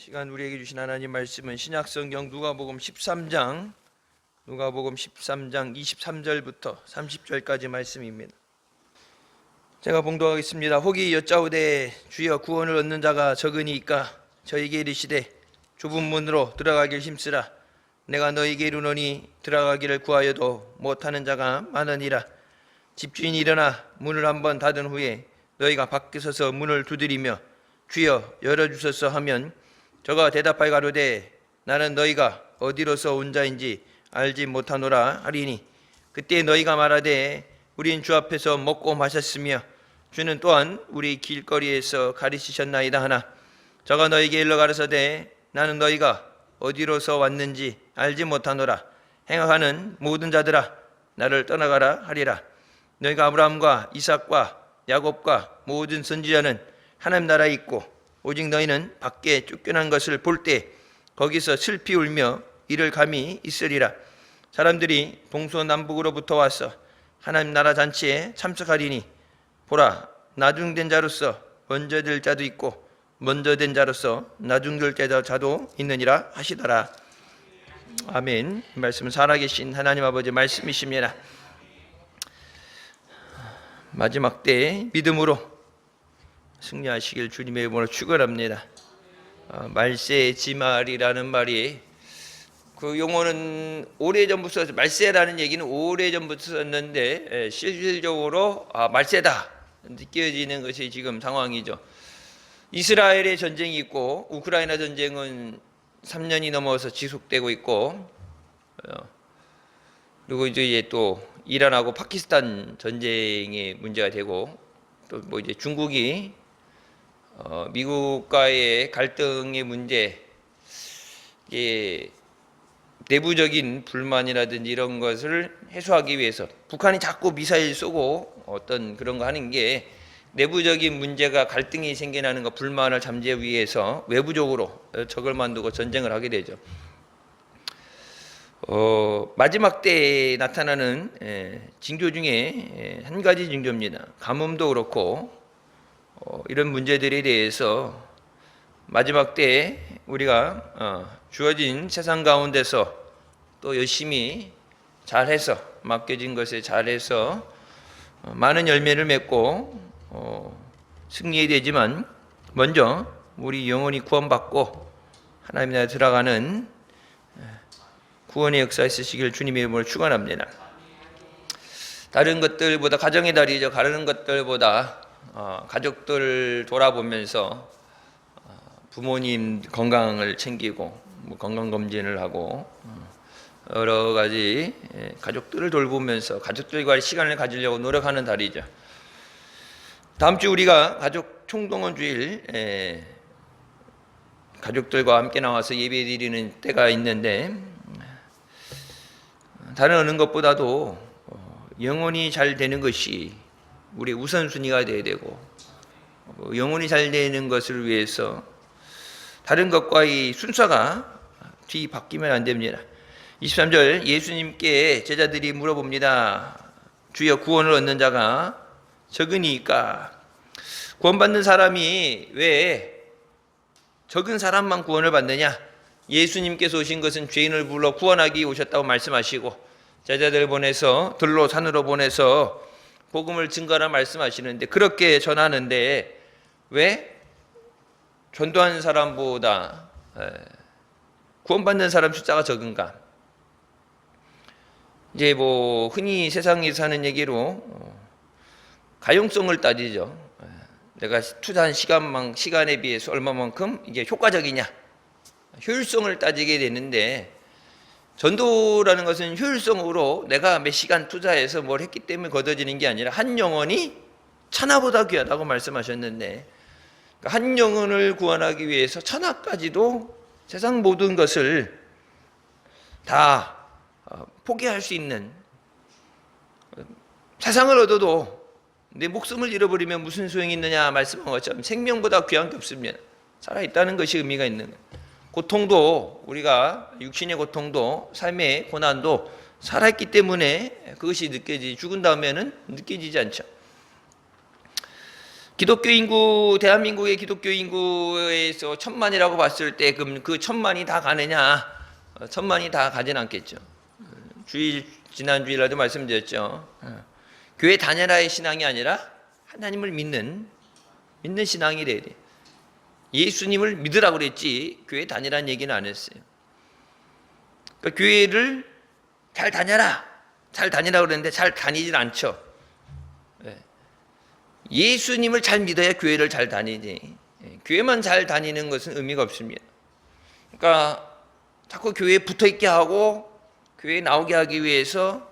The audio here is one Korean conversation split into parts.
시간 우리에게 주신 하나님 말씀은 신약성경 누가복음 13장 23절부터 30절까지 말씀입니다. 제가 봉독하겠습니다. 혹이 여짜오되 주여 구원을 얻는 자가 적으니까 저에게 이르시되 좁은 문으로 들어가길 힘쓰라. 내가 너에게 이르노니 들어가기를 구하여도 못하는 자가 많으니라. 집주인이 일어나 문을 한번 닫은 후에 너희가 밖에 서서 문을 두드리며 주여 열어주소서 하면 저가 대답하여 가로되 나는 너희가 어디로서 온 자인지 알지 못하노라 하리니 그때 너희가 말하되 우린 주 앞에서 먹고 마셨으며 주는 또한 우리 길거리에서 가르치셨나이다 하나 저가 너희에게 일러 가라사대 나는 너희가 어디로서 왔는지 알지 못하노라. 행하는 모든 자들아 나를 떠나가라 하리라. 너희가 아브라함과 이삭과 야곱과 모든 선지자는 하나님 나라에 있고 오직 너희는 밖에 쫓겨난 것을 볼 때 거기서 슬피 울며 이를 감히 있으리라. 사람들이 동서남북으로부터 와서 하나님 나라 잔치에 참석하리니 보라 나중된 자로서 먼저 될 자도 있고 먼저 된 자로서 나중될 자도 있느니라 하시더라. 아멘. 이 말씀은 살아계신 하나님 아버지 말씀이십니다. 마지막 때 믿음으로 승리하시길 주님의 이름으로 축원합니다. 말세지말이라는 말이 그 용어는 오래전부터 말세라는 얘기는 오래전부터 썼는데 실질적으로 말세다 느껴지는 것이 지금 상황이죠. 이스라엘의 전쟁이 있고 우크라이나 전쟁은 3년이 넘어서 지속되고 있고 그리고 이제 또 이란하고 파키스탄 전쟁이 문제가 되고 또 뭐 이제 중국이 미국과의 갈등의 문제, 내부적인 불만이라든지 이런 것을 해소하기 위해서 북한이 자꾸 미사일 쏘고 어떤 그런 거 하는 게 내부적인 문제가 갈등이 생겨나는 거 불만을 잠재우기 위해서 외부적으로 적을 만들고 전쟁을 하게 되죠. 마지막 때에 나타나는 징조 중에 한 가지 징조입니다. 가뭄도 그렇고 이런 문제들에 대해서 마지막 때에 우리가 주어진 세상 가운데서 또 열심히 잘해서 맡겨진 것에 잘해서 많은 열매를 맺고 승리해야 되지만 먼저 우리 영혼이 구원받고 하나님 나라에 들어가는 구원의 역사 있으시길 주님의 이름으로 축원합니다. 다른 것들보다 가정의 달이죠. 다른 것들보다 가족들 돌아보면서 부모님 건강을 챙기고 건강검진을 하고 여러 가지 가족들을 돌보면서 가족들과 시간을 가지려고 노력하는 달이죠. 다음 주 우리가 가족 총동원 주일 가족들과 함께 나와서 예배 드리는 때가 있는데 다른 어느 것보다도 영혼이 잘 되는 것이 우리 우선순위가 되어야 되고 영혼이 잘 되는 것을 위해서 다른 것과의 순서가 뒤바뀌면 안 됩니다. 23절 예수님께 제자들이 물어봅니다. 주여 구원을 얻는 자가 적으니까 구원받는 사람이 왜 적은 사람만 구원을 받느냐? 예수님께서 오신 것은 죄인을 불러 구원하기 오셨다고 말씀하시고 제자들 보내서 들로 산으로 보내서 복음을 증거하라 말씀하시는데 그렇게 전하는데 왜 전도하는 사람보다 구원받는 사람 숫자가 적은가? 이제 뭐 흔히 세상에서 하는 얘기로 가용성을 따지죠. 내가 투자한 시간에 비해서 얼마만큼 이게 효과적이냐? 효율성을 따지게 되는데 전도라는 것은 효율성으로 내가 몇 시간 투자해서 뭘 했기 때문에 거둬지는 게 아니라 한 영혼이 천하보다 귀하다고 말씀하셨는데 한 영혼을 구원하기 위해서 천하까지도 세상 모든 것을 다 포기할 수 있는 세상을 얻어도 내 목숨을 잃어버리면 무슨 소용이 있느냐 말씀한 것처럼 생명보다 귀한 게 없습니다. 살아있다는 것이 의미가 있는 거예요. 고통도 우리가 육신의 고통도 삶의 고난도 살아있기 때문에 그것이 느껴지지 죽은 다음에는 느껴지지 않죠. 기독교 인구, 대한민국의 기독교 인구에서 1,000만이라고 봤을 때 그럼 그 1,000만이 다 가느냐? 1,000만이 다 가진 않겠죠. 지난 주일날도 말씀드렸죠. 교회 다녀라의 신앙이 아니라 하나님을 믿는 신앙이 돼야 돼. 예수님을 믿으라고 그랬지 교회 다니라는 얘기는 안 했어요. 그러니까 교회를 잘 다니라고 그랬는데 잘 다니질 않죠. 예수님을 잘 믿어야 교회를 잘 다니지. 교회만 잘 다니는 것은 의미가 없습니다. 그러니까 자꾸 교회에 붙어 있게 하고 교회에 나오게 하기 위해서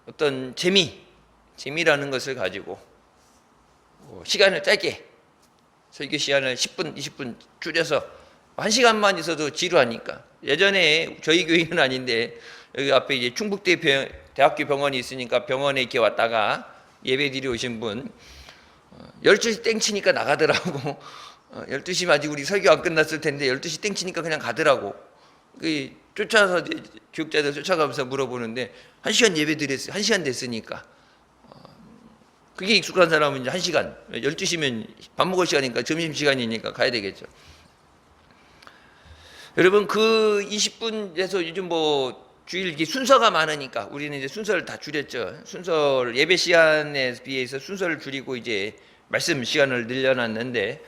어떤 재미라는 것을 가지고 시간을 짧게 설교 시간을 10분, 20분 줄여서 1시간만 있어도 지루하니까. 예전에 저희 교회는 아닌데 여기 앞에 이제 충북대 대학교 병원이 있으니까 병원에 이렇게 왔다가 예배드리 오신 분 12시 땡치니까 나가더라고. 12시 아직 우리 설교 안 끝났을 텐데 12시 땡치니까 그냥 가더라고. 쫓아서 교육자들 쫓아가면서 물어보는데 1시간 예배 드렸어요. 1시간 됐으니까. 그게 익숙한 사람은 이제 1시간, 12시면 밥 먹을 시간이니까 점심시간이니까 가야 되겠죠. 여러분 그 20분에서 요즘 뭐 주일 순서가 많으니까 우리는 이제 순서를 다 줄였죠. 순서를 예배 시간에 비해서 순서를 줄이고 이제 말씀 시간을 늘려놨는데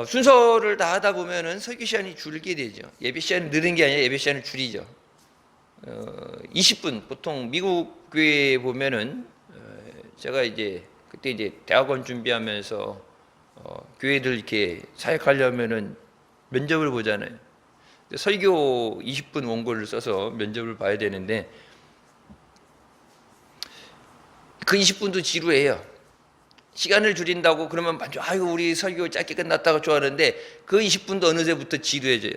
순서를 다 하다 보면은 설교 시간이 줄게 되죠. 예배 시간을 늘린 게 아니라 예배 시간을 줄이죠. 20분 보통 미국 교회에 보면은 제가 이제 그때 이제 대학원 준비하면서 교회들 이렇게 사역하려면은 면접을 보잖아요. 설교 20분 원고를 써서 면접을 봐야 되는데 그 20분도 지루해요. 시간을 줄인다고 그러면 아유 우리 설교 짧게 끝났다고 좋아하는데 그 20분도 어느새부터 지루해져요.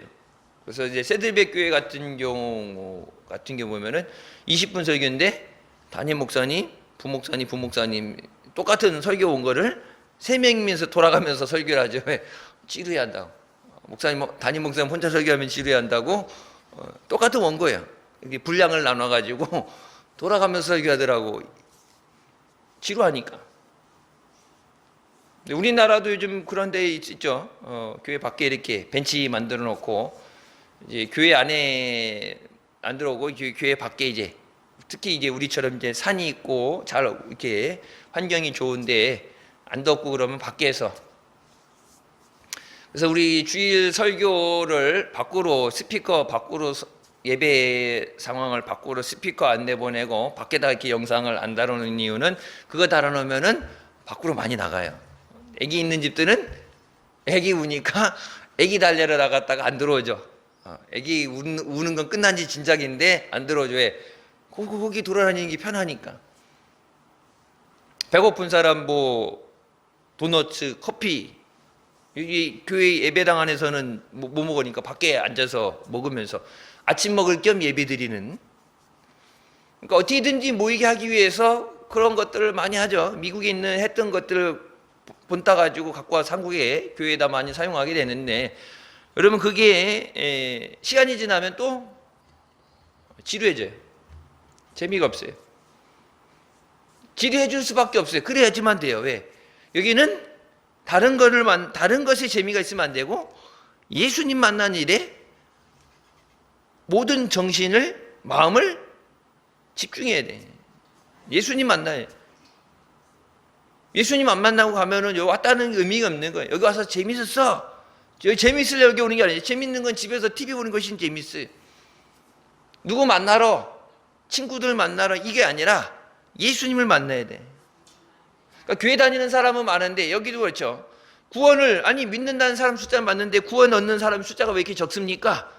그래서 이제 세들백 교회 같은 경우 보면은 20분 설교인데 담임 목사님, 부목사님 똑같은 설교 원고를 3명이면서 돌아가면서 설교를 하죠. 왜? 지루해한다고. 담임 목사님 혼자 설교하면 지루해한다고. 똑같은 원고예요. 분량을 나눠가지고 돌아가면서 설교하더라고. 지루하니까. 우리나라도 요즘 그런 데 있죠. 교회 밖에 이렇게 벤치 만들어 놓고 이제 교회 안에 안 들어오고 교회 밖에 이제 특히 이제 우리처럼 이제 산이 있고 잘 이렇게 환경이 좋은데 안 덥고 그러면 밖에서. 그래서 우리 주일 설교를 스피커 밖으로 예배 상황을 밖으로 스피커 안 내보내고 밖에다 이렇게 영상을 안 달아놓는 이유는 그거 달아놓으면은 밖으로 많이 나가요. 애기 있는 집들은 애기 우니까 애기 달래러 나갔다가 안 들어오죠. 애기 우는 건 끝난 지 진작인데 안 들어오죠. 왜? 거기 돌아다니는 게 편하니까. 배고픈 사람 뭐 도너츠, 커피 여기 교회 예배당 안에서는 뭐 먹으니까 밖에 앉아서 먹으면서 아침 먹을 겸 예배 드리는. 그러니까 어떻게든지 모이게 하기 위해서 그런 것들을 많이 하죠. 미국에 했던 것들을 본따 가지고 갖고 와서 한국에 교회에다 많이 사용하게 되는데 여러분 그게 시간이 지나면 또 지루해져요. 재미가 없어요. 지루해 줄 수밖에 없어요. 그래야지만 돼요. 왜? 여기는 다른 것에 재미가 있으면 안 되고 예수님 만난 일에 모든 정신을 마음을 집중해야 돼. 예수님 만나요. 예수님 안 만나고 가면은 여기 왔다는 의미가 없는 거예요. 여기 와서 재밌었어. 여기 재밌으려 여기 오는 게 아니에요. 재밌는 건 집에서 TV 보는 것이 재밌어요. 누구 만나러, 친구들 만나러 이게 아니라 예수님을 만나야 돼. 그러니까 교회 다니는 사람은 많은데 여기도 그렇죠. 믿는다는 사람 숫자는 많는데 구원 얻는 사람 숫자가 왜 이렇게 적습니까?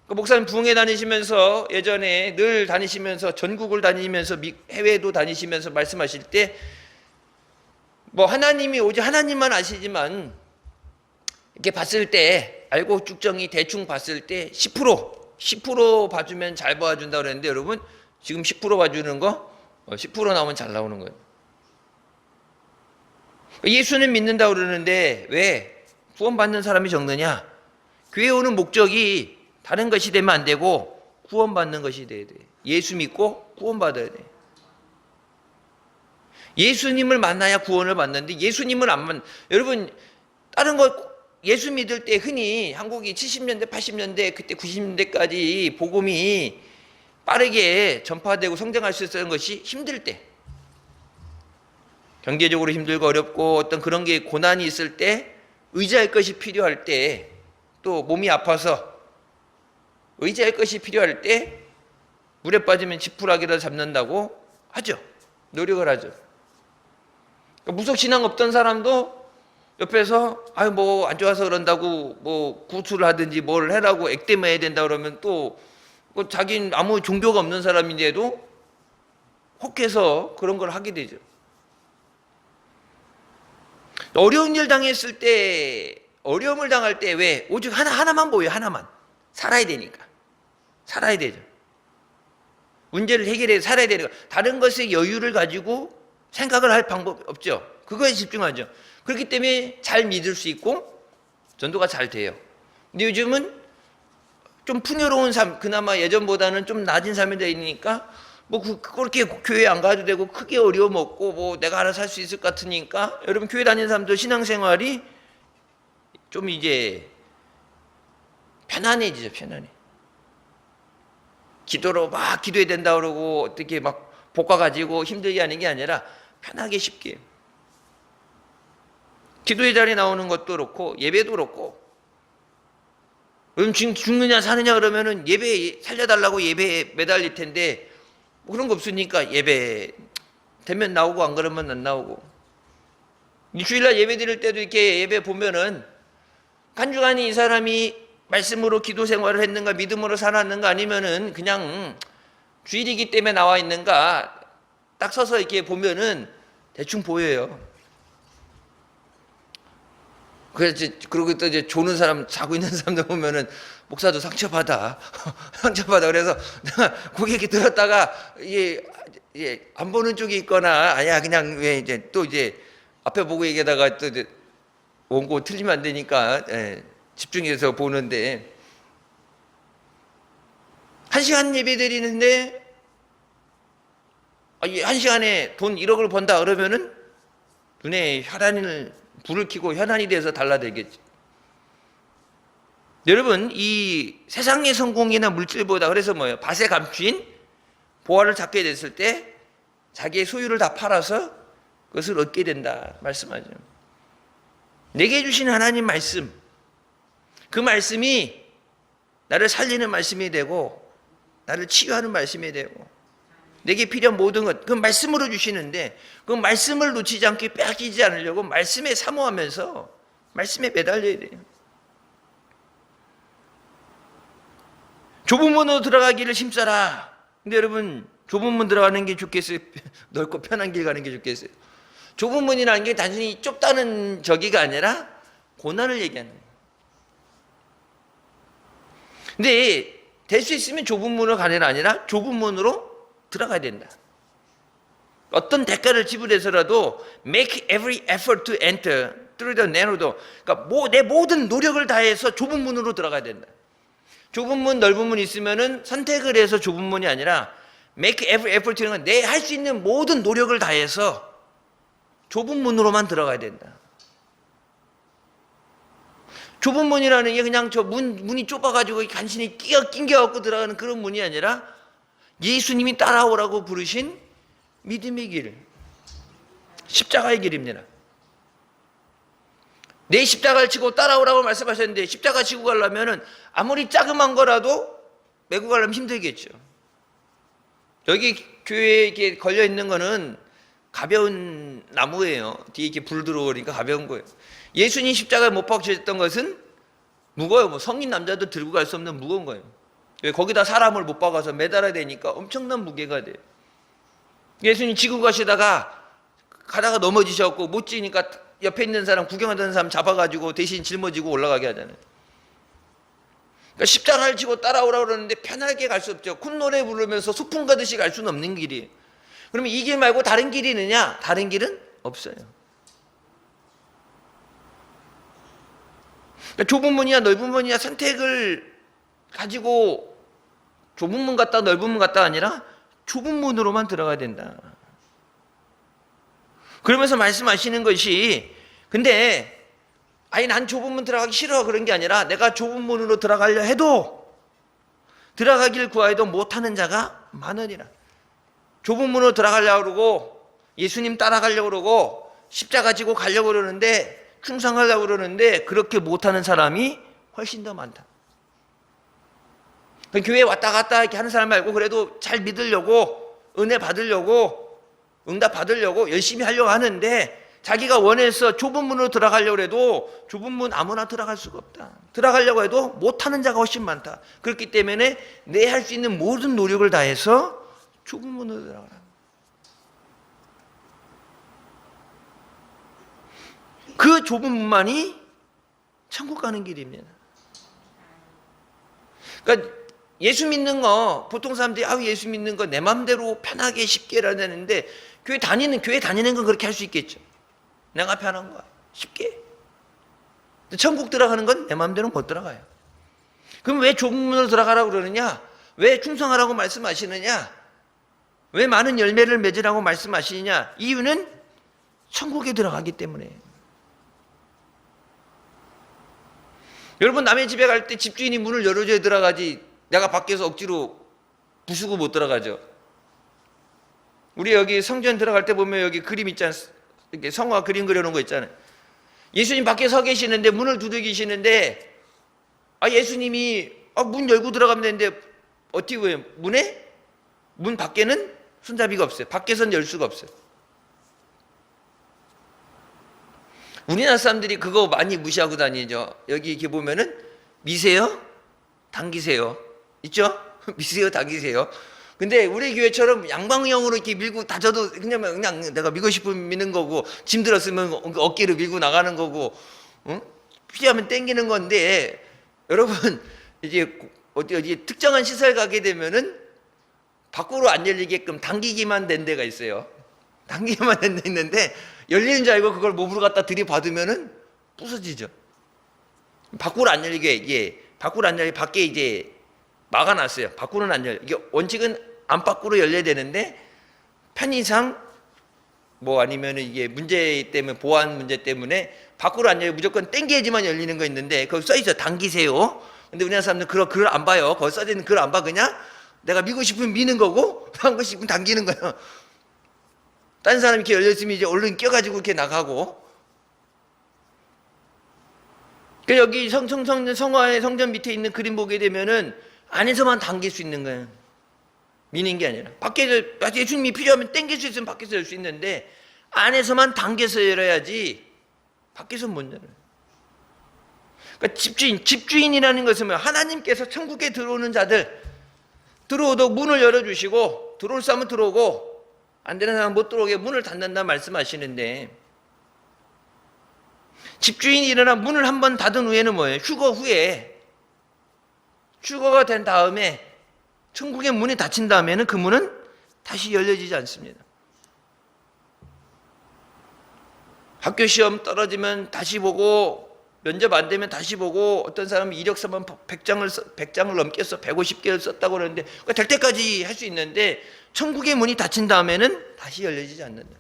그러니까 목사님 부흥회 다니시면서 예전에 늘 다니시면서 전국을 다니면서 해외도 다니시면서 말씀하실 때 뭐 하나님이 오직 하나님만 아시지만 이렇게 봤을 때 알고 쭉정이 대충 봤을 때 10% 봐주면 잘 봐준다 그랬는데 여러분 지금 10% 봐주는 거 10% 나오면 잘 나오는 거예요. 예수는 믿는다고 그러는데 왜 구원받는 사람이 적느냐? 교회 오는 목적이 다른 것이 되면 안 되고 구원받는 것이 돼야 돼. 예수 믿고 구원받아야 돼. 예수님을 만나야 구원을 받는데 예수님을 안 만. 여러분 다른 거 예수 믿을 때 흔히 한국이 70년대, 80년대, 그때 90년대까지 복음이 빠르게 전파되고 성장할 수 있었던 것이 힘들 때, 경제적으로 힘들고 어렵고 어떤 그런 게 고난이 있을 때, 의지할 것이 필요할 때, 또 몸이 아파서 의지할 것이 필요할 때 물에 빠지면 지푸라기라도 잡는다고 하죠. 노력을 하죠. 무속 신앙 없던 사람도 옆에서 뭐 안 좋아서 그런다고 뭐 구술을 하든지 뭘 해라고 액땜해야 된다 그러면 또 자기는 아무 종교가 없는 사람인데도 혹해서 그런 걸 하게 되죠. 어려운 일 당했을 때, 어려움을 당할 때 왜 오직 하나만 보여요. 하나만. 살아야 되니까. 살아야 되죠. 문제를 해결해 살아야 되니까. 다른 것에 여유를 가지고 생각을 할 방법이 없죠. 그거에 집중하죠. 그렇기 때문에 잘 믿을 수 있고 전도가 잘 돼요. 근데 요즘은 좀 풍요로운 삶, 그나마 예전보다는 좀 낮은 삶이 되니까 뭐 그렇게 교회 안 가도 되고 크게 어려움 없고 뭐 내가 알아서 할 수 있을 것 같으니까 여러분 교회 다니는 사람들 신앙생활이 좀 이제 편안해지죠. 편안해. 기도로 막 기도해야 된다 그러고 어떻게 막 볶아 가지고 힘들게 하는 게 아니라 편하게 쉽게. 기도의 자리에 나오는 것도 그렇고 예배도 그렇고. 지금 죽느냐 사느냐 그러면은 예배 살려달라고 예배에 매달릴 텐데 뭐 그런 거 없으니까 예배 되면 나오고 안 그러면 안 나오고. 주일날 예배 드릴 때도 이렇게 예배 보면은 간주간이 이 사람이 말씀으로 기도 생활을 했는가 믿음으로 살았는가 아니면은 그냥 주일이기 때문에 나와 있는가 딱 서서 이렇게 보면은 대충 보여요. 그리고 또 이제 조는 사람, 자고 있는 사람들 보면은 목사도 상처받아. 상처받아. 그래서 내가 고개 이렇게 들었다가 안 보는 쪽이 있거나 아니야 그냥 왜 이제 또 이제 앞에 보고 얘기하다가 또 이제 원고 틀리면 안 되니까 집중해서 보는데 1시간 예배 드리는데 1시간에 돈 1억을 번다 그러면은 눈에 혈안을 불을 켜고 혈안이 돼서 달라들겠지. 여러분 이 세상의 성공이나 물질보다 그래서 뭐예요? 밭에 감추인 보화를 찾게 됐을 때 자기의 소유를 다 팔아서 그것을 얻게 된다 말씀하죠. 내게 주신 하나님 말씀, 그 말씀이 나를 살리는 말씀이 되고 나를 치유하는 말씀이 되고 내게 필요한 모든 것, 그 말씀으로 주시는데 그 말씀을 놓치지 않게 빼앗기지 않으려고 말씀에 사모하면서 말씀에 매달려야 돼요. 좁은 문으로 들어가기를 힘써라. 근데 여러분 좁은 문 들어가는 게 좋겠어요? 넓고 편한 길 가는 게 좋겠어요? 좁은 문이라는 게 단순히 좁다는 저기가 아니라 고난을 얘기하는 거예요. 근데 될 수 있으면 좁은 문으로 가는 게 아니라 좁은 문으로 들어가야 된다. 어떤 대가를 지불해서라도 make every effort to enter through the narrow door. 그러니까 내 모든 노력을 다해서 좁은 문으로 들어가야 된다. 좁은 문, 넓은 문 있으면은 선택을 해서 좁은 문이 아니라 make every effort 는 내 할 수 있는 모든 노력을 다해서 좁은 문으로만 들어가야 된다. 좁은 문이라는 게 그냥 저 문이 좁아가지고 간신히 낑겨갖고 들어가는 그런 문이 아니라 예수님이 따라오라고 부르신 믿음의 길, 십자가의 길입니다. 내 십자가를 지고 따라오라고 말씀하셨는데 십자가 지고 가려면 아무리 자그만 거라도 메고 가려면 힘들겠죠. 여기 교회에 이렇게 걸려 있는 거는 가벼운 나무예요. 뒤에 이렇게 불 들어오니까 가벼운 거예요. 예수님 십자가에 못 박히셨던 것은 무거워요. 뭐 성인 남자도 들고 갈 수 없는 무거운 거예요. 거기다 사람을 못 박아서 매달아야 되니까 엄청난 무게가 돼요. 예수님 지고 가시다가 가다가 넘어지셨고 못 지니까 옆에 있는 사람, 구경하던 사람 잡아가지고 대신 짊어지고 올라가게 하잖아요. 그러니까 십자가를 지고 따라오라고 그러는데 편하게 갈 수 없죠. 콧노래 부르면서 소풍 가듯이 갈 수는 없는 길이에요. 그러면 이 길 말고 다른 길이 있느냐? 다른 길은 없어요. 그러니까 좁은 문이냐 넓은 문이냐 선택을 가지고 좁은 문 같다 넓은 문 같다 아니라 좁은 문으로만 들어가야 된다. 그러면서 말씀하시는 것이, 근데 아니 난 좁은 문 들어가기 싫어 그런 게 아니라, 내가 좁은 문으로 들어가려 해도 들어가길 구하여도 못하는 자가 많으니라. 좁은 문으로 들어가려고 그러고 예수님 따라가려고 그러고 십자가 지고 가려고 그러는데, 충성하려고 그러는데 그렇게 못하는 사람이 훨씬 더 많다. 교회 왔다 갔다 이렇게 하는 사람 말고, 그래도 잘 믿으려고, 은혜 받으려고, 응답 받으려고 열심히 하려고 하는데, 자기가 원해서 좁은 문으로 들어가려고 해도 좁은 문 아무나 들어갈 수가 없다. 들어가려고 해도 못하는 자가 훨씬 많다. 그렇기 때문에 내 할 수 있는 모든 노력을 다해서 좁은 문으로 들어가라. 그 좁은 문만이 천국 가는 길입니다. 그러니까 예수 믿는 거, 보통 사람들이 예수 믿는 거 내 맘대로 편하게 쉽게 해야 되는데, 교회 다니는 건 그렇게 할 수 있겠죠. 내가 편한 거야, 쉽게. 천국 들어가는 건 내 맘대로 못 들어가요. 그럼 왜 좁은 문으로 들어가라고 그러느냐? 왜 충성하라고 말씀하시느냐? 왜 많은 열매를 맺으라고 말씀하시느냐? 이유는 천국에 들어가기 때문에. 여러분, 남의 집에 갈 때 집주인이 문을 열어줘야 들어가지, 내가 밖에서 억지로 부수고 못 들어가죠. 우리 여기 성전 들어갈 때 보면 여기 그림 있잖아요. 이렇게 성화 그림 그려놓은 거 있잖아요. 예수님 밖에 서 계시는데 문을 두들기시는데, 예수님이 문 열고 들어가면 되는데 어떻게 왜 문 밖에는 손잡이가 없어요. 밖에서는 열 수가 없어요. 우리나라 사람들이 그거 많이 무시하고 다니죠. 여기 이렇게 보면은 미세요, 당기세요 있죠? 미세요, 당기세요. 근데 우리 교회처럼 양방향으로 이렇게 밀고 다져도 그냥 내가 밀고 싶으면 미는 거고, 짐 들었으면 어깨를 밀고 나가는 거고, 필요하면 땡기는 건데, 여러분 이제 어디 특정한 시설 가게 되면은 밖으로 안 열리게끔 당기기만 된 데가 있어요. 당기기만 된 데 있는데 열리는 줄 알고 그걸 몸으로 갖다 들이받으면은 부서지죠. 밖으로 안 열리게, 이게 밖으로 안 열리게 밖에 이제 막아놨어요. 밖으로는 안 열려. 이게 원칙은 안팎으로 열려야 되는데, 편의상 아니면 이게 문제 때문에, 보안 문제 때문에 밖으로 안 열려. 무조건 땡겨야지만 열리는 거 있는데, 거기 써있어, 당기세요. 근데 우리나라 사람들은 그걸 안 봐요. 거기 써있는 그걸 안 봐. 그냥 내가 미고 싶으면 미는 거고, 하고 싶으면 당기는 거예요. 딴 사람이 이렇게 열렸으면 이제 얼른 껴가지고 이렇게 나가고. 여기 성화의 성전 밑에 있는 그림 보게 되면은 안에서만 당길 수 있는 거예요. 미는 게 아니라. 밖에서, 예수님이 필요하면 당길 수 있으면 밖에서 열 수 있는데, 안에서만 당겨서 열어야지 밖에서 못 열어요. 그러니까 집주인이라는 것은 하나님께서 천국에 들어오는 자들, 들어오도 문을 열어주시고, 들어올 사람은 들어오고 안 되는 사람은 못 들어오게 문을 닫는다 말씀하시는데, 집주인이 일어나 문을 한번 닫은 후에는 뭐예요? 휴거가 된 다음에, 천국의 문이 닫힌 다음에는 그 문은 다시 열려지지 않습니다. 학교 시험 떨어지면 다시 보고, 면접 안 되면 다시 보고, 어떤 사람은 이력서만 100장을 넘게 써, 150개를 썼다고 그러는데, 될 때까지 할 수 있는데, 천국의 문이 닫힌 다음에는 다시 열려지지 않는다.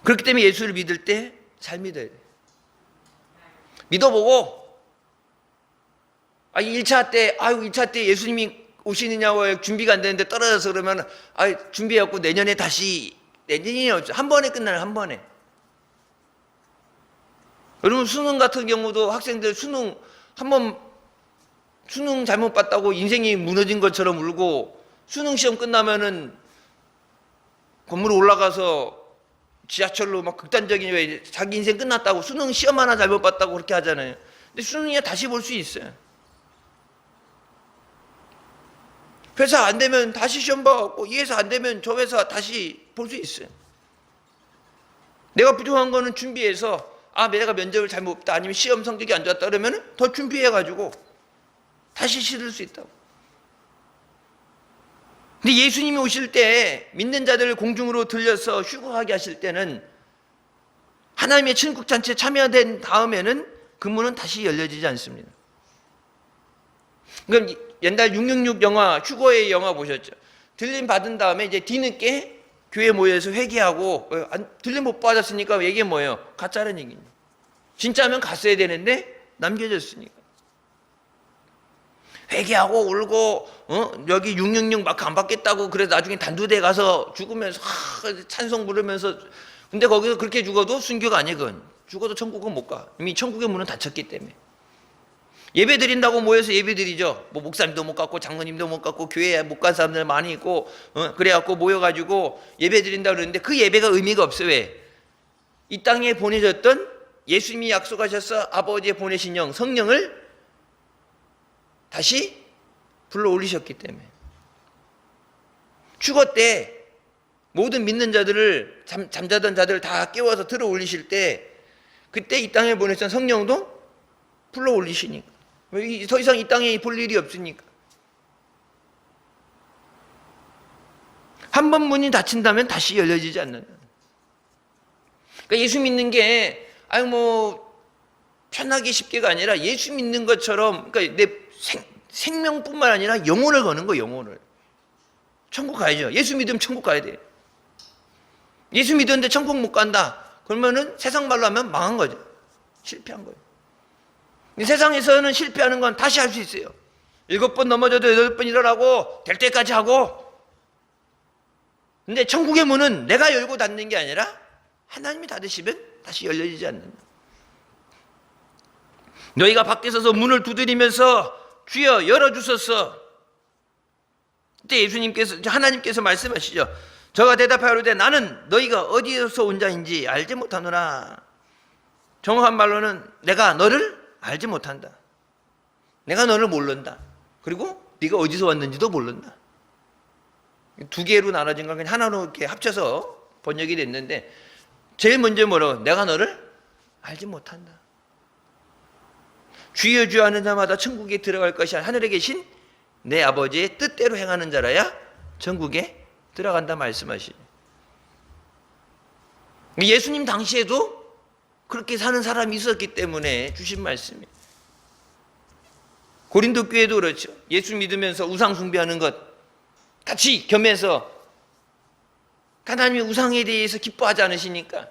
그렇기 때문에 예수를 믿을 때 잘 믿어야 돼. 믿어보고, 1차 때 예수님이 오시느냐고 준비가 안 되는데 떨어져서 그러면, 준비해갖고 내년에 다시, 내년이 없죠. 한 번에 끝나요, 한 번에. 여러분, 수능 같은 경우도 학생들 수능 잘못 봤다고 인생이 무너진 것처럼 울고, 수능 시험 끝나면은 건물에 올라가서 지하철로 막 극단적인, 왜 자기 인생 끝났다고, 수능 시험 하나 잘못 봤다고 그렇게 하잖아요. 근데 수능이야 다시 볼 수 있어요. 회사 안 되면 다시 시험 봐갖고, 이 회사 안 되면 저 회사 다시 볼 수 있어요. 내가 부족한 거는 준비해서, 내가 면접을 잘못 봤다, 아니면 시험 성적이 안 좋았다 그러면 더 준비해가지고 다시 치를 수 있다고. 근데 예수님이 오실 때 믿는 자들을 공중으로 들려서 휴거하게 하실 때는, 하나님의 천국 잔치에 참여된 다음에는 그 문은 다시 열려지지 않습니다. 그럼 옛날 666 영화, 휴거의 영화 보셨죠? 들림 받은 다음에 이제 뒤늦게 교회 모여서 회개하고 들림 못 받았으니까 얘기 뭐예요? 가짜라는 얘기입니다. 진짜면 갔어야 되는데 남겨졌으니까. 회개하고 울고 여기 666 마크 안 받겠다고 그래서 나중에 단두대 가서 죽으면서 찬송 부르면서, 근데 거기서 그렇게 죽어도 순교가 아니야. 그건 죽어도 천국은 못 가. 이미 천국의 문은 닫혔기 때문에. 예배 드린다고 모여서 예배 드리죠. 뭐 목사님도 못 갔고 장로님도 못 갔고 교회에 못 간 사람들 많이 있고 그래갖고 모여가지고 예배 드린다 그러는데 그 예배가 의미가 없어요. 왜? 이 땅에 보내셨던 예수님이 약속하셔서 아버지의 보내신 영 성령을 다시 불러 올리셨기 때문에. 죽었대 모든 믿는 자들을 잠자던 자들을 다 깨워서 들어 올리실 때, 그때 이 땅에 보내신 성령도 불러 올리시니까. 더 이상 이 땅에 볼 일이 없으니까. 한 번 문이 닫힌다면 다시 열려지지 않는다. 그러니까 예수 믿는 게 편하게 쉽게가 아니라 예수 믿는 것처럼, 그러니까 내 생명뿐만 아니라 영혼을 거는 거예요. 영혼을. 천국 가야죠. 예수 믿으면 천국 가야 돼. 예수 믿었는데 천국 못 간다 그러면은 세상 말로 하면 망한 거죠. 실패한 거예요. 세상에서는 실패하는 건 다시 할 수 있어요. 7번 넘어져도 8번 일어나고 될 때까지 하고. 근데 천국의 문은 내가 열고 닫는 게 아니라 하나님이 닫으시면 다시 열려지지 않는다. 너희가 밖에 서서 문을 두드리면서 주여 열어주소서. 그때 예수님께서, 하나님께서 말씀하시죠. 저가 대답하여르되 나는 너희가 어디에서 온 자인지 알지 못하노라. 정확한 말로는 내가 너를 알지 못한다. 내가 너를 모른다. 그리고 네가 어디서 왔는지도 모른다. 두 개로 나눠진 걸 그냥 하나로 이렇게 합쳐서 번역이 됐는데, 제일 먼저 뭐라고? 내가 너를 알지 못한다. 주여 주여 하는 자마다 천국에 들어갈 것이 아니라 하늘에 계신 내 아버지의 뜻대로 행하는 자라야 천국에 들어간다 말씀하시죠. 예수님 당시에도 그렇게 사는 사람이 있었기 때문에 주신 말씀이에요. 고린도 교회도 그렇죠. 예수 믿으면서 우상 숭배하는 것 같이 겸해서 하나님이 우상에 대해서 기뻐하지 않으시니까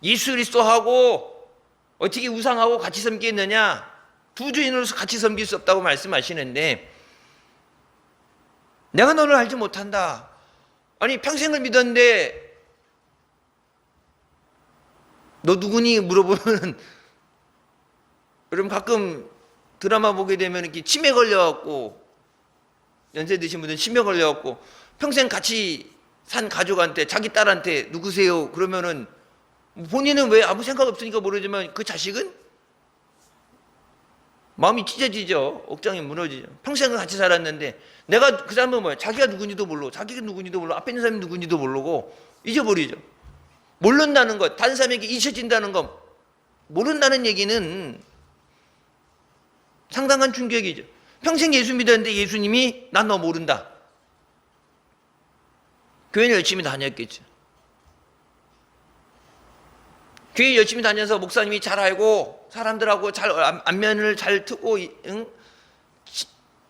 예수 그리스도하고 어떻게 우상하고 같이 섬기느냐, 두 주인으로서 같이 섬길 수 없다고 말씀하시는데, 내가 너를 알지 못한다. 아니 평생을 믿었는데 너 누구니 물어보면 여러분 가끔 드라마 보게 되면 이렇게 치매 걸려갖고, 연세 드신 분들은 치매 걸려갖고 평생 같이 산 가족한테, 자기 딸한테 누구세요? 그러면은 본인은 왜 아무 생각 없으니까 모르지만 그 자식은 마음이 찢어지죠. 억장이 무너지죠. 평생을 같이 살았는데 내가 그 사람은 뭐야? 자기가 누군지도 모르고, 자기가 누군지도 모르고, 앞에 있는 사람이 누군지도 모르고 잊어버리죠. 모른다는 것, 다른 사람에게 잊혀진다는 것, 모른다는 얘기는 상당한 충격이죠. 평생 예수 믿었는데 예수님이 난 너 모른다. 교회는 열심히 다녔겠죠. 교회 열심히 다녀서 목사님이 잘 알고 사람들하고 잘 안면을 잘 트고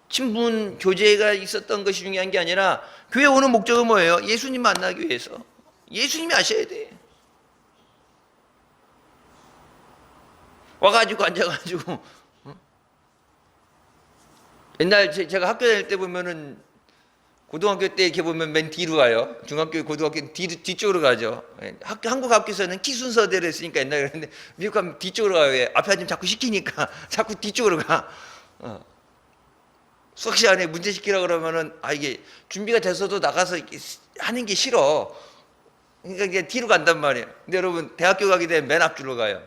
친분 교제가 있었던 것이 중요한 게 아니라, 교회 오는 목적은 뭐예요? 예수님 만나기 위해서. 예수님이 아셔야 돼. 와가지고 앉아가지고 옛날 제가 학교 다닐 때 보면은 고등학교 때 이렇게 보면 맨 뒤로 가요. 중학교, 고등학교 뒤쪽으로 가죠. 한국 학교에서는 키 순서대로 했으니까 옛날에 그랬는데 미국 가면 뒤쪽으로 가요. 왜? 앞에 앉으면 자꾸 시키니까 자꾸 뒤쪽으로 가. 수학 시간에 문제 시키라고 그러면은 이게 준비가 돼서도 나가서 이렇게 하는 게 싫어. 그러니까 이게 뒤로 간단 말이에요. 근데 여러분 대학교 가게 되면 맨 앞줄로 가요.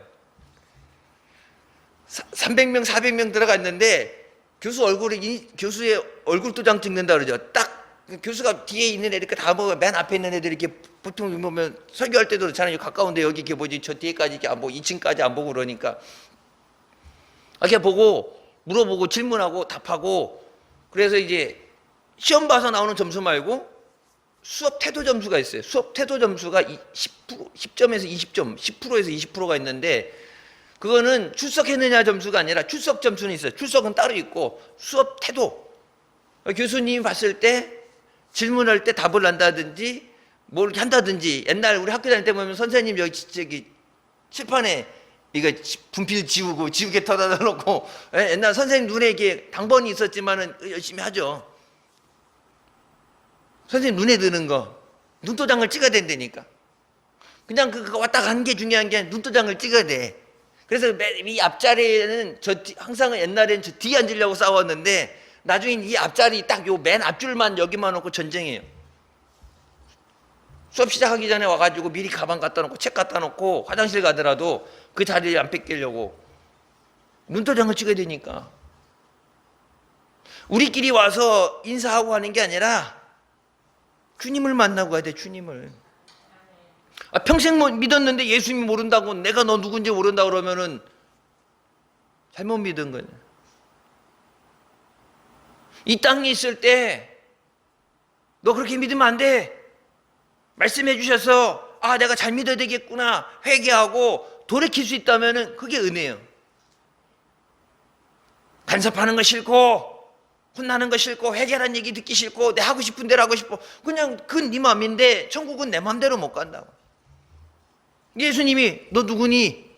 300명, 400명 들어가 있는데 교수의 얼굴 도장 찍는다 그러죠. 딱 교수가 뒤에 있는 애들 다 보고 맨 앞에 있는 애들 이렇게 보통 보면 설교할 때도 그렇잖아요. 가까운데 여기 이렇게 보지 저 뒤에까지 이렇게 안 보고 2층까지 안 보고 그러니까 이렇게 보고 물어보고 질문하고 답하고. 그래서 이제 시험 봐서 나오는 점수 말고 수업 태도 점수가 있어요. 수업 태도 점수가 10점에서 20점, 10%에서 20%가 있는데, 그거는 출석했느냐 점수가 아니라 출석 점수는 있어요. 출석은 따로 있고 수업 태도. 교수님이 봤을 때 질문할 때 답을 한다든지 뭐 이렇게 한다든지, 옛날 우리 학교 다닐 때 보면 선생님 여기 저기 칠판에 이거 분필 지우고 지우개 터다 놓고, 옛날 선생님 눈에 이게 당번이 있었지만은 열심히 하죠. 선생님 눈에 드는 거 눈도장을 찍어야 된다니까. 그냥 그거 왔다 가는 게 중요한 게 아니라 눈도장을 찍어야 돼. 그래서 이 앞자리에는 항상 옛날에는 저 뒤에 앉으려고 싸웠는데 나중엔 이 앞자리 딱 요 맨 앞줄만 여기만 놓고 전쟁해요. 수업 시작하기 전에 와가지고 미리 가방 갖다 놓고 책 갖다 놓고 화장실 가더라도 그 자리를 안 뺏기려고 눈도장을 찍어야 되니까. 우리끼리 와서 인사하고 하는 게 아니라 주님을 만나고 가야 돼. 주님을. 평생 믿었는데 예수님 모른다고, 내가 너 누군지 모른다 그러면은 잘못 믿은 거냐. 이 땅에 있을 때 너 그렇게 믿으면 안 돼. 말씀해 주셔서 내가 잘 믿어야 되겠구나 회개하고 돌이킬 수 있다면은 그게 은혜예요. 간섭하는 거 싫고 혼나는 거 싫고 회개라는 얘기 듣기 싫고 내 하고 싶은 대로 하고 싶어, 그냥 그건 네 맘인데 천국은 내 맘대로 못 간다고. 예수님이 너 누구니?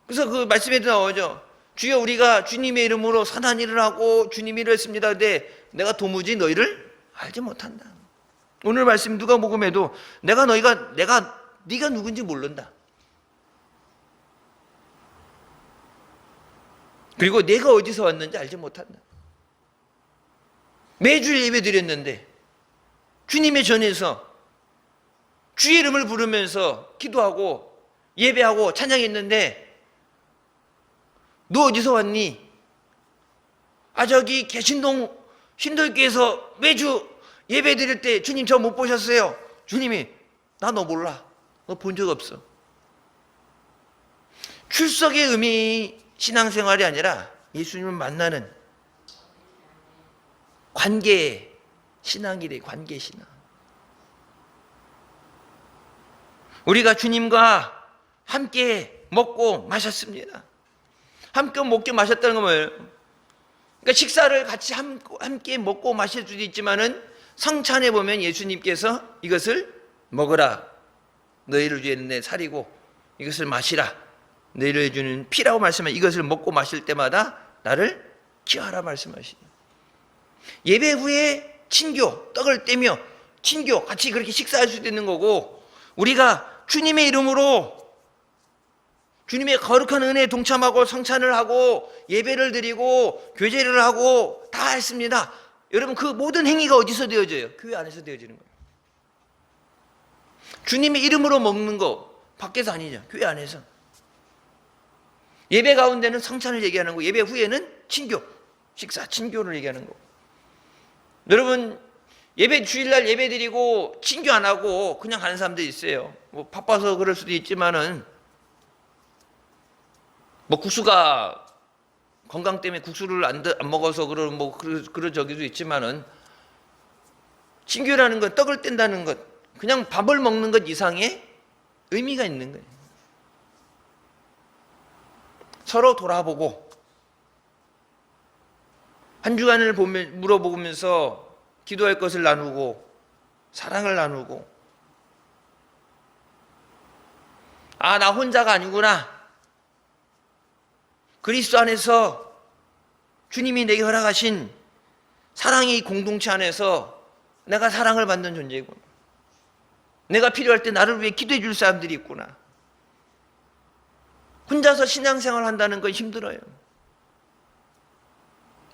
그래서 그 말씀에도 나오죠. 주여 우리가 주님의 이름으로 선한 일을 하고 주님이 이랬습니다. 근데 내가 도무지 너희를 알지 못한다. 오늘 말씀 누가 복음에도 네가 누군지 모른다. 그리고 내가 어디서 왔는지 알지 못한다. 매주 예배 드렸는데 주님의 전에서 주의 이름을 부르면서 기도하고 예배하고 찬양했는데 너 어디서 왔니? 저기 개신동 신도교에서 매주 예배 드릴 때 주님 저 못 보셨어요. 주님이 나 너 몰라. 너 본 적 없어. 출석의 의미 신앙생활이 아니라 예수님을 만나는 관계 신앙이래. 관계 신앙. 우리가 주님과 함께 먹고 마셨습니다. 함께 먹고 마셨다는 건 뭐예요? 그러니까 식사를 같이 함께 먹고 마실 수도 있지만은 성찬에 보면 예수님께서 이것을 먹으라. 너희를 위해 내 살이고 이것을 마시라. 너희를 주는 피라고 말씀하시면 이것을 먹고 마실 때마다 나를 기하라 말씀하시니. 예배 후에 친교, 떡을 떼며 친교 같이 그렇게 식사할 수도 있는 거고, 우리가 주님의 이름으로 주님의 거룩한 은혜에 동참하고 성찬을 하고 예배를 드리고 교제를 하고 다 했습니다. 여러분 그 모든 행위가 어디서 되어져요? 교회 안에서 되어지는 거예요. 주님의 이름으로 먹는 거 밖에서 아니죠. 교회 안에서. 예배 가운데는 성찬을 얘기하는 거고 예배 후에는 친교, 식사, 친교를 얘기하는 거고. 여러분 예배 주일날 예배 드리고 친교 안 하고 그냥 가는 사람들이 있어요. 뭐 바빠서 그럴 수도 있지만은 뭐 국수가 건강 때문에 국수를 안 먹어서 그런 저기도 있지만은 친교라는 건 떡을 뗀다는 것, 그냥 밥을 먹는 것 이상의 의미가 있는 거예요. 서로 돌아보고 한 주간을 물어보면서 기도할 것을 나누고 사랑을 나누고, 나 혼자가 아니구나. 그리스도 안에서 주님이 내게 허락하신 사랑의 공동체 안에서 내가 사랑을 받는 존재구나. 내가 필요할 때 나를 위해 기도해 줄 사람들이 있구나. 혼자서 신앙생활 한다는 건 힘들어요.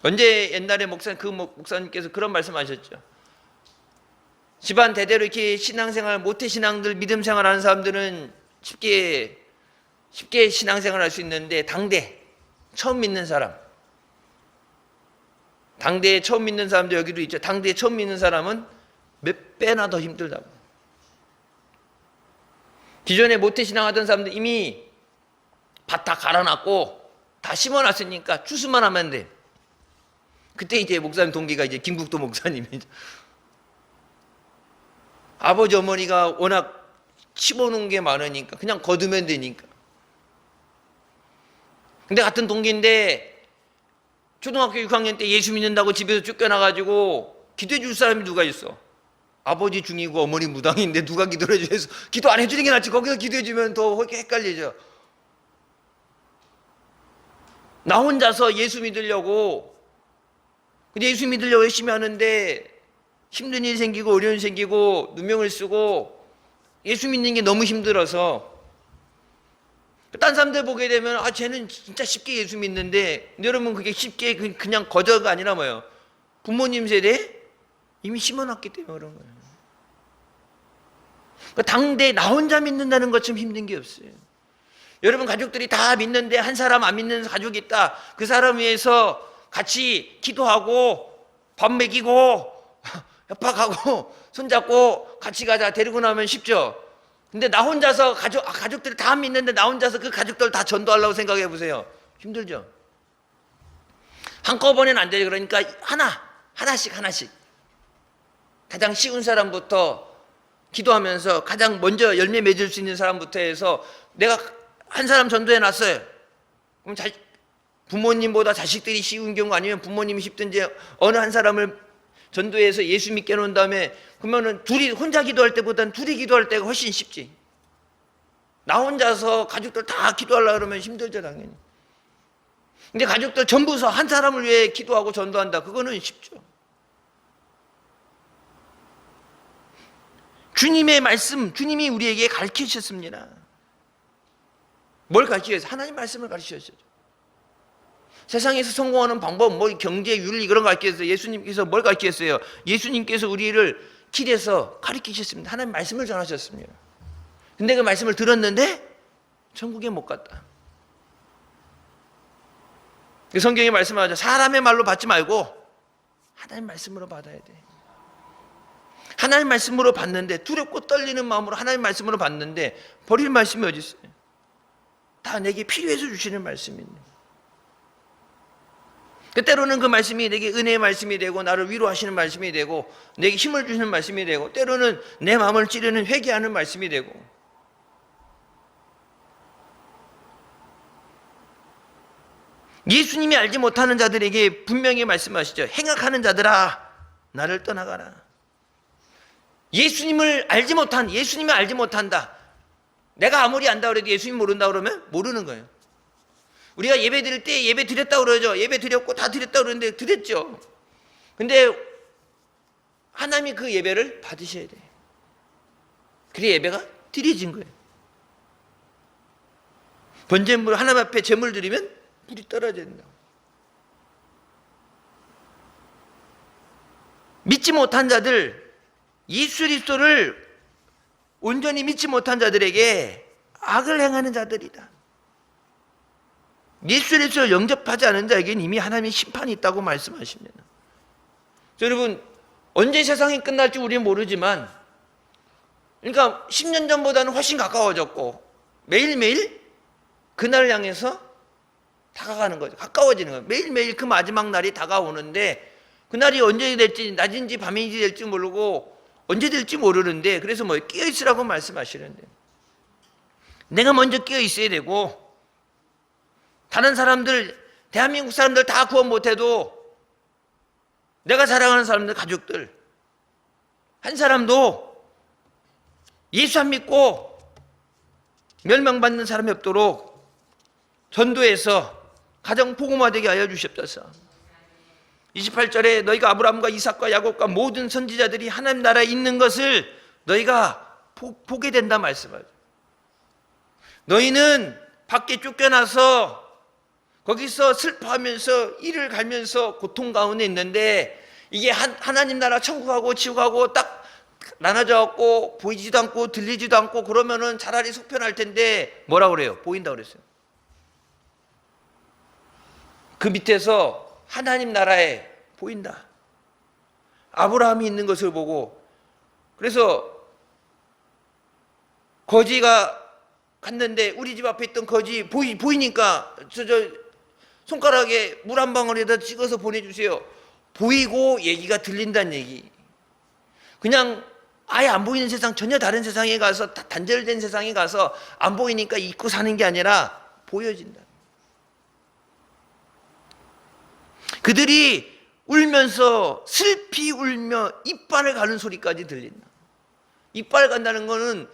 언제 옛날에 목사님께서 그런 말씀하셨죠. 집안 대대로 이렇게 신앙생활, 모태신앙들, 믿음생활 하는 사람들은 쉽게 신앙생활 할 수 있는데 당대 처음 믿는 사람, 당대에 처음 믿는 사람도 여기도 있죠. 당대에 처음 믿는 사람은 몇 배나 더 힘들다고. 기존에 모태신앙 하던 사람들 이미 밭 다 갈아놨고 다 심어놨으니까 추수만 하면 돼. 그때 이제 목사님 동기가 이제 김국도 목사님이죠. 아버지 어머니가 워낙 심어놓은 게 많으니까 그냥 거두면 되니까. 근데 같은 동기인데 초등학교 6학년 때 예수 믿는다고 집에서 쫓겨나가지고 기도해 줄 사람이 누가 있어? 아버지 중이고 어머니 무당인데 누가 기도를 해줘서 기도 안 해주는 게 낫지. 거기서 기도해 주면 더 헷갈리죠. 나 혼자서 예수 믿으려고, 예수 믿으려고 열심히 하는데 힘든 일이 생기고 어려운 일이 생기고 누명을 쓰고 예수 믿는 게 너무 힘들어서 딴 사람들 보게 되면 쟤는 진짜 쉽게 예수 믿는데, 여러분 그게 쉽게 그냥 거저가 아니라 뭐예요? 부모님 세대에 이미 심어놨기 때문에 그런 거예요. 당대 나 혼자 믿는다는 것처럼 힘든 게 없어요. 여러분 가족들이 다 믿는데 한 사람 안 믿는 가족이 있다. 그 사람 위해서 같이 기도하고 밥 먹이고 협박하고 손잡고 같이 가자 데리고 나오면 쉽죠. 근데 나 혼자서 가족들이 다 믿는데 나 혼자서 그 가족들 다 전도하려고 생각해 보세요. 힘들죠. 한꺼번에는 안 되죠. 그러니까 하나씩 가장 쉬운 사람부터 기도하면서 가장 먼저 열매 맺을 수 있는 사람부터 해서 내가 한 사람 전도해 놨어요. 그럼 부모님보다 자식들이 쉬운 경우, 아니면 부모님이 쉽든지 어느 한 사람을 전도해서 예수 믿게 해놓은 다음에, 그러면은 둘이 혼자 기도할 때보다는 둘이 기도할 때가 훨씬 쉽지. 나 혼자서 가족들 다 기도하려고 그러면 힘들죠, 당연히. 근데 가족들 전부서 한 사람을 위해 기도하고 전도한다. 그거는 쉽죠. 주님의 말씀, 주님이 우리에게 가르치셨습니다. 뭘 가르치셨어요? 하나님 말씀을 가르치셨죠. 세상에서 성공하는 방법, 경제, 윤리 그런 거 가르치셨어요. 예수님께서 뭘 가르치셨어요? 예수님께서 우리를 길에서 가르치셨습니다. 하나님 말씀을 전하셨습니다. 근데 그 말씀을 들었는데 천국에 못 갔다. 성경에 말씀하죠. 사람의 말로 받지 말고 하나님 말씀으로 받아야 돼. 하나님 말씀으로 받는데, 두렵고 떨리는 마음으로 하나님 말씀으로 받는데 버릴 말씀이 어디 있어요? 다 내게 필요해서 주시는 말씀인데, 때로는 그 말씀이 내게 은혜의 말씀이 되고 나를 위로하시는 말씀이 되고 내게 힘을 주시는 말씀이 되고, 때로는 내 마음을 찌르는 회개하는 말씀이 되고. 예수님이 알지 못하는 자들에게 분명히 말씀하시죠. 행악하는 자들아 나를 떠나가라. 예수님을 알지 못한다. 내가 아무리 안다고 해도 예수님 모른다 그러면 모르는 거예요. 우리가 예배 드릴 때 예배 드렸다고 그러죠. 예배 드렸고 다 드렸다고 그러는데 드렸죠. 근데 하나님이 그 예배를 받으셔야 돼요. 그래야 예배가 드려진 거예요. 번제물 하나님 앞에 제물 드리면 불이 떨어져야 된다. 믿지 못한 자들, 예수 그리스도를 온전히 믿지 못한 자들에게 악을 행하는 자들이다. 예수 그리스도를 영접하지 않은 자에게는 이미 하나님의 심판이 있다고 말씀하십니다. 여러분, 언제 세상이 끝날지 우리는 모르지만, 그러니까 10년 전보다는 훨씬 가까워졌고 매일매일 그날을 향해서 다가가는 거죠. 가까워지는 거예요. 매일매일 그 마지막 날이 다가오는데, 그날이 언제 될지, 낮인지 밤인지 될지 모르고 언제 될지 모르는데, 그래서 끼어 있으라고 말씀하시는데, 내가 먼저 끼어 있어야 되고, 다른 사람들, 대한민국 사람들 다 구원 못해도 내가 사랑하는 사람들, 가족들 한 사람도 예수 안 믿고 멸망받는 사람이 없도록 전도해서 가정 복음화되게 하여 주시옵소서. 28절에 너희가 아브라함과 이삭과 야곱과 모든 선지자들이 하나님 나라에 있는 것을 너희가 보게 된다 말씀하죠. 너희는 밖에 쫓겨나서 거기서 슬퍼하면서 이를 갈면서 고통 가운데 있는데, 이게 하나님 나라 천국하고 지옥하고 딱 나눠져 갖고 보이지도 않고 들리지도 않고 그러면은 차라리 속편할 텐데 뭐라고 그래요? 보인다 그랬어요. 그 밑에서 하나님 나라에 보인다. 아브라함이 있는 것을 보고, 그래서 거지가 갔는데 우리 집 앞에 있던 거지 보이니까 저 손가락에 물 한 방울에다 찍어서 보내주세요. 보이고 얘기가 들린다는 얘기. 그냥 아예 안 보이는 세상, 전혀 다른 세상에 가서, 단절된 세상에 가서 안 보이니까 잊고 사는 게 아니라 보여진다. 그들이 울면서 슬피 울며 이빨을 가는 소리까지 들린다. 이빨 간다는 거는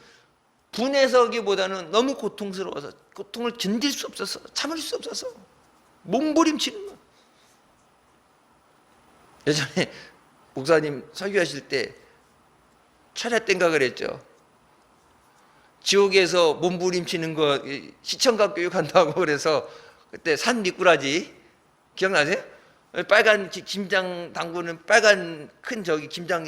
분해서기보다는 너무 고통스러워서, 고통을 견딜 수 없어서, 참을 수 없어서 몸부림치는 거야. 예전에 목사님 설교하실 때 철야 땐가 그랬죠. 지옥에서 몸부림치는 거 시청각 교육한다고 그래서 그때 산 미꾸라지 기억나세요? 빨간 김장 담그는 빨간 큰 저기 김장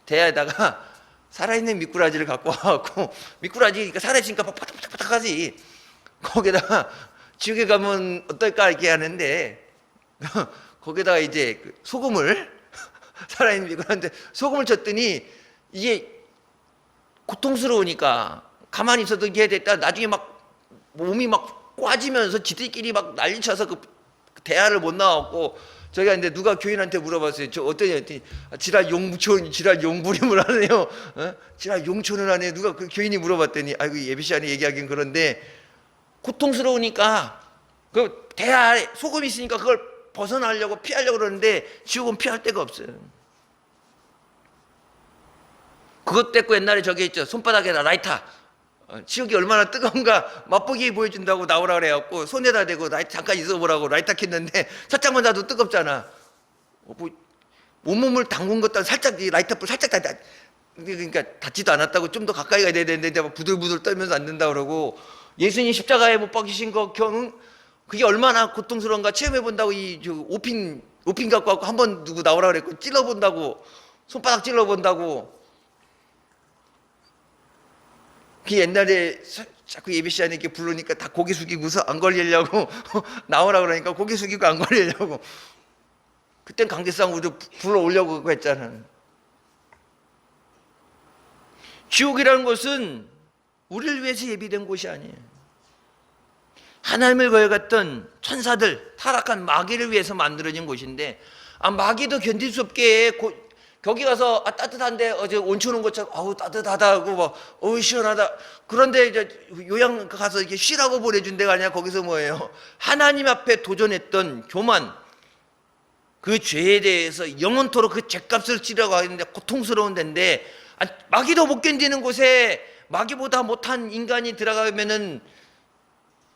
대야에다가 살아있는 미꾸라지를 갖고 와갖고, 미꾸라지가 살아있으니까 파닥파닥파닥하지. 거기다가 지옥에 가면 어떨까 이렇게 하는데 거기다가 이제 소금을 살아있는 미꾸라지인데 소금을 쳤더니 이게 고통스러우니까 가만히 있어도 이게 됐다. 나중에 막 몸이 막 꽈지면서 지들끼리 막 난리쳐서 그 대화를 못 나왔고, 저희가 근데 누가 교인한테 물어봤어요. 저 어떠냐 했더니 지랄 용촌, 지랄 용부림을 하네요. 어? 지랄 용촌을 하네. 누가 그 교인이 물어봤더니 아이고 예비씨 안에 얘기하긴 그런데 고통스러우니까 그 대야에 소금이 있으니까 그걸 벗어나려고 피하려고 그러는데 지옥은 피할 데가 없어요. 그것 떼고 옛날에 저기 있죠. 손바닥에다 라이터. 지옥이 얼마나 뜨거운가 맛보기 보여준다고 나오라 그래갖고 손에다 대고 라이터 잠깐 있어보라고 라이터 켰는데 살짝만 놔도 뜨겁잖아. 뭐 온몸을 담근 것도 살짝 라이터 불 살짝 그러니까 닿지도 않았다고 좀 더 가까이 가야 되는데 부들부들 떨면서 안 된다 그러고, 예수님 십자가에 못 박히신 거 그게 얼마나 고통스러운가 체험해 본다고 이 오핀 갖고 왔고 한번 누구 나오라 그랬고 찔러 본다고, 손바닥 찔러 본다고. 그 옛날에 자꾸 예비씨 안에 이렇게 부르니까 다 고개 숙이고서 안 걸리려고 나오라 그러니까 고개 숙이고 안 걸리려고. 그땐 강제성으로 불러오려고 했잖아. 지옥이라는 것은 우리를 위해서 예비된 곳이 아니에요. 하나님을 거역했던 천사들, 타락한 마귀를 위해서 만들어진 곳인데, 마귀도 견딜 수 없게 거기 가서 따뜻한데 어제 온천 온 것처럼 아우 따뜻하다고 막 어우 시원하다. 그런데 이제 요양 가서 이렇게 쉬라고 보내준 데가 아니라 거기서 뭐예요? 하나님 앞에 도전했던 교만, 그 죄에 대해서 영원토록 그 죄값을 치려고 하는데 고통스러운 데인데, 마귀도 못 견디는 곳에 마귀보다 못한 인간이 들어가면은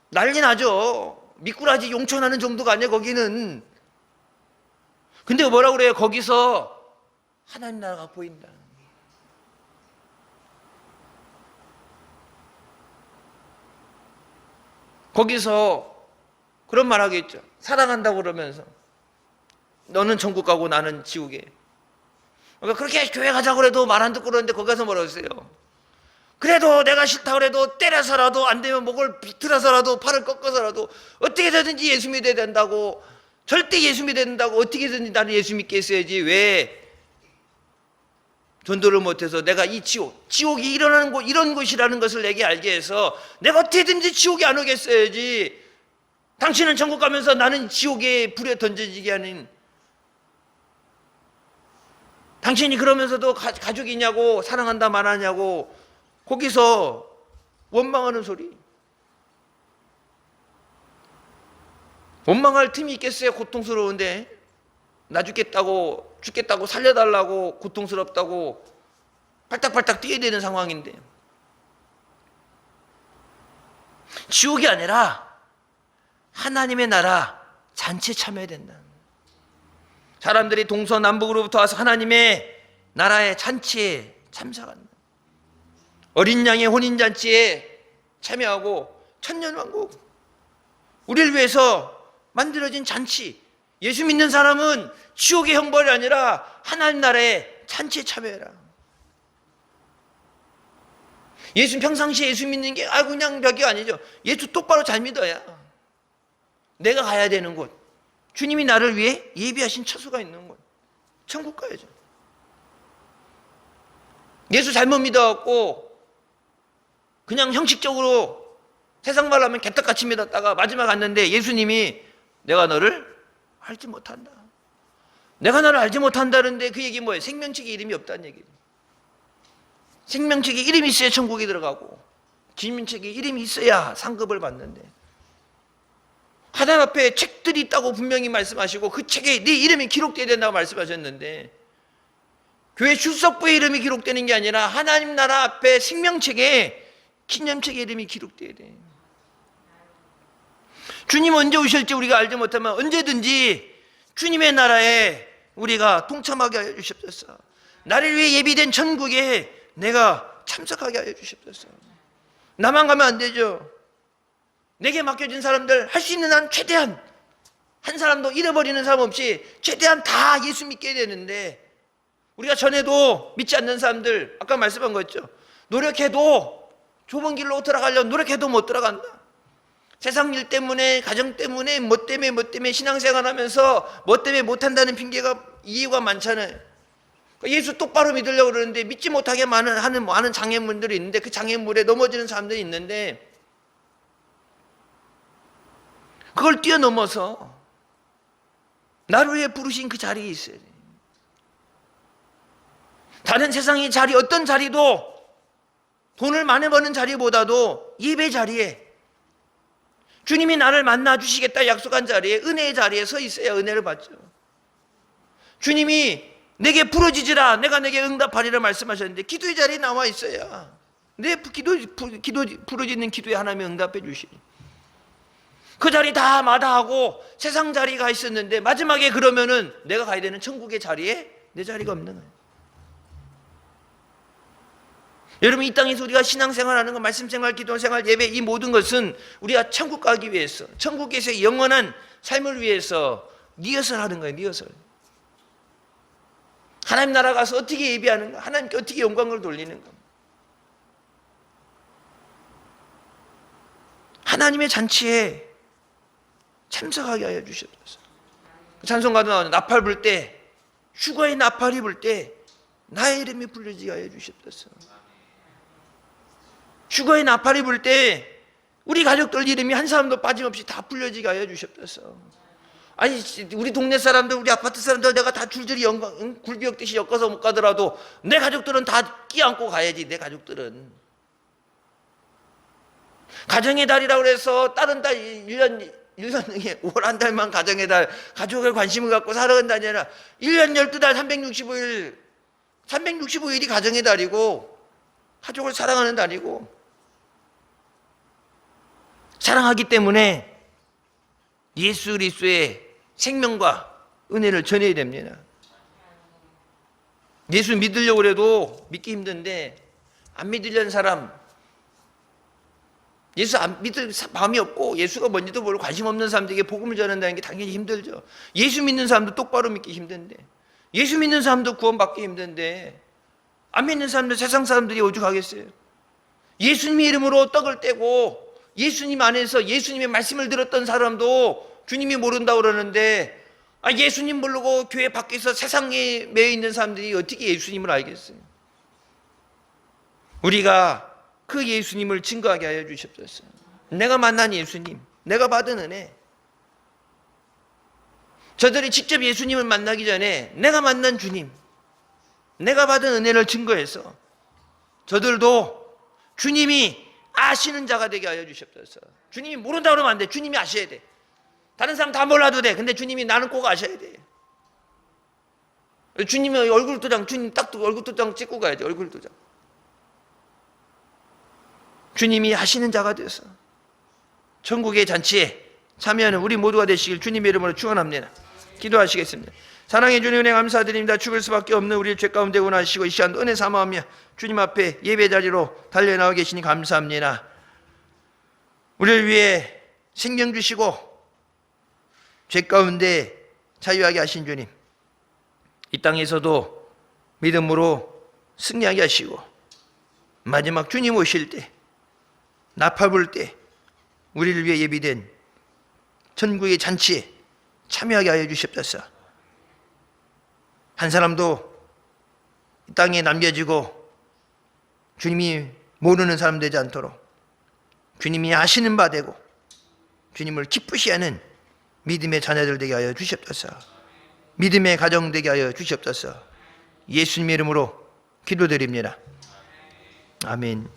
난리 나죠. 미꾸라지 용천하는 정도가 아니야 거기는. 근데 뭐라고 그래요? 거기서 하나님 나라가 보인다. 거기서 그런 말 하겠죠. 사랑한다고 그러면서 너는 천국 가고 나는 지옥에. 그러니까 그렇게 교회 가자고 그래도 말 안 듣고 그러는데 거기 가서 뭐라고 했어요? 그래도 내가 싫다고 그래도 때려서라도 안 되면 목을 비틀어서라도 팔을 꺾어서라도 어떻게 되든지 예수 믿어야 된다고, 절대 예수 믿어야 된다고, 어떻게든지 나는 예수 믿게 했어야지 왜 전도를 못해서 내가 이 지옥이 일어나는 곳, 이런 곳이라는 것을 내게 알게 해서 내가 어떻게든지 지옥에 안 오겠어야지. 당신은 천국 가면서 나는 지옥에 불에 던져지게 하는, 당신이 그러면서도 가족이냐고 사랑한다 말하냐고 거기서 원망하는 소리. 원망할 틈이 있겠어요? 고통스러운데. 나 죽겠다고 살려달라고 고통스럽다고 팔딱팔딱 뛰어야 되는 상황인데, 지옥이 아니라 하나님의 나라 잔치에 참여해야 된다. 사람들이 동서남북으로부터 와서 하나님의 나라의 잔치에 참석한다. 어린 양의 혼인잔치에 참여하고 천년왕국, 우리를 위해서 만들어진 잔치. 예수 믿는 사람은 지옥의 형벌이 아니라 하나님 나라의 잔치에 참여해라. 예수 평상시에 예수 믿는 게 그냥 벽이 아니죠. 예수 똑바로 잘 믿어야 내가 가야 되는 곳, 주님이 나를 위해 예비하신 처소가 있는 곳, 천국 가야죠. 예수 잘못 믿어갖고 그냥 형식적으로 세상 말로 하면 개떡같이 믿었다가 마지막 갔는데 예수님이 내가 너를 알지 못한다. 내가 너를 알지 못한다는데 그 얘기 뭐예요? 생명책에 이름이 없다는 얘기예요. 생명책에 이름이 있어야 천국에 들어가고, 기민책에 이름이 있어야 상급을 받는데, 하나님 앞에 책들이 있다고 분명히 말씀하시고 그 책에 네 이름이 기록되어야 된다고 말씀하셨는데, 교회 출석부에 이름이 기록되는 게 아니라 하나님 나라 앞에 생명책에, 기념책에 이름이 기록되어야 돼. 주님 언제 오실지 우리가 알지 못하면 언제든지 주님의 나라에 우리가 동참하게 하여 주시옵소서. 나를 위해 예비된 천국에 내가 참석하게 하여 주시옵소서. 나만 가면 안 되죠. 내게 맡겨진 사람들 할 수 있는 한 최대한, 한 사람도 잃어버리는 사람 없이 최대한 다 예수 믿게 되는데, 우리가 전에도 믿지 않는 사람들, 아까 말씀한 거 있죠. 노력해도 좁은 길로 들어가려면 노력해도 못 들어간다. 세상 일 때문에, 가정 때문에, 뭐 때문에 신앙생활 하면서 뭐 때문에 못한다는 핑계가, 이유가 많잖아요. 예수 똑바로 믿으려고 그러는데 믿지 못하게 하는 장애물들이 있는데, 그 장애물에 넘어지는 사람들이 있는데, 그걸 뛰어넘어서 나를 위해 부르신 그 자리에 있어야 돼. 다른 세상의 자리, 어떤 자리도, 돈을 많이 버는 자리보다도 예배 자리에, 주님이 나를 만나 주시겠다 약속한 자리에, 은혜의 자리에 서 있어야 은혜를 받죠. 주님이 내게 부르짖으라 내가 내게 응답하리라 말씀하셨는데, 기도의 자리에 나와 있어야 내 부르짖는 기도에 하나님이 응답해 주시니, 그 자리 다 마다하고 세상 자리가 있었는데 마지막에 그러면은 내가 가야 되는 천국의 자리에 내 자리가 없는 거예요. 여러분, 이 땅에서 우리가 신앙생활하는 것, 말씀생활, 기도생활, 예배, 이 모든 것은 우리가 천국 가기 위해서, 천국에서의 영원한 삶을 위해서 리허설하는 거예요. 리허설. 하나님 나라 가서 어떻게 예배하는가, 하나님께 어떻게 영광을 돌리는가, 하나님의 잔치에 참석하게 하여 주시옵소서. 찬송가도 나오는 나팔 불 때, 휴거의 나팔이 불 때 나의 이름이 불려지게 하여 주시옵소서. 휴거의 나팔이 불 때 우리 가족들 이름이 한 사람도 빠짐없이 다 불려지게 하여 주시옵소서. 아니, 우리 동네 사람들, 우리 아파트 사람들 내가 다 줄줄이 굴비역듯이 엮어서 못 가더라도 내 가족들은 다 끼안고 가야지. 내 가족들은 가정의 달이라고 해서 다른 달 1년 중에 5월 한 달만 가정의 달, 가족을 관심을 갖고 살아가는 달이 아니라 1년 12달 365일 365일이 가정의 달이고 가족을 사랑하는 달이고, 사랑하기 때문에 예수 그리스도의 생명과 은혜를 전해야 됩니다. 예수 믿으려고 해도 믿기 힘든데, 안 믿으려는 사람, 예수 안 믿을 마음이 없고 예수가 뭔지도 모르고 관심 없는 사람들에게 복음을 전한다는 게 당연히 힘들죠. 예수 믿는 사람도 똑바로 믿기 힘든데, 예수 믿는 사람도 구원받기 힘든데, 안 믿는 사람들, 세상 사람들이 오죽하겠어요. 예수님의 이름으로 떡을 떼고 예수님 안에서 예수님의 말씀을 들었던 사람도 주님이 모른다고 그러는데, 예수님 모르고 교회 밖에서 세상에 매여 있는 사람들이 어떻게 예수님을 알겠어요? 우리가 그 예수님을 증거하게 하여 주시옵소서. 내가 만난 예수님, 내가 받은 은혜, 저들이 직접 예수님을 만나기 전에 내가 만난 주님, 내가 받은 은혜를 증거해서 저들도 주님이 아시는 자가 되게 하여 주시옵소서. 주님이 모른다 그러면 안 돼. 주님이 아셔야 돼. 다른 사람 다 몰라도 돼. 근데 주님이 나는 꼭 아셔야 돼. 주님이 얼굴 도장, 주님 딱 얼굴 도장 찍고 가야지. 얼굴 도장. 주님이 하시는 자가 되어서 천국의 잔치에 참여하는 우리 모두가 되시길 주님의 이름으로 축원합니다. 기도하시겠습니다. 사랑해 주님, 은혜 감사드립니다. 죽을 수밖에 없는 우리 죄 가운데 원하시고 이 시간 은혜 삼아하며 주님 앞에 예배 자리로 달려나와 계시니 감사합니다. 우리를 위해 생명 주시고 죄 가운데 자유하게 하신 주님, 이 땅에서도 믿음으로 승리하게 하시고 마지막 주님 오실 때, 나팔 불 때 우리를 위해 예비된 천국의 잔치에 참여하게 하여 주시옵소서. 한 사람도 이 땅에 남겨지고 주님이 모르는 사람 되지 않도록 주님이 아시는 바 되고 주님을 기쁘시하는 믿음의 자녀들 되게 하여 주시옵소서. 믿음의 가정 되게 하여 주시옵소서. 예수님의 이름으로 기도드립니다. 아멘.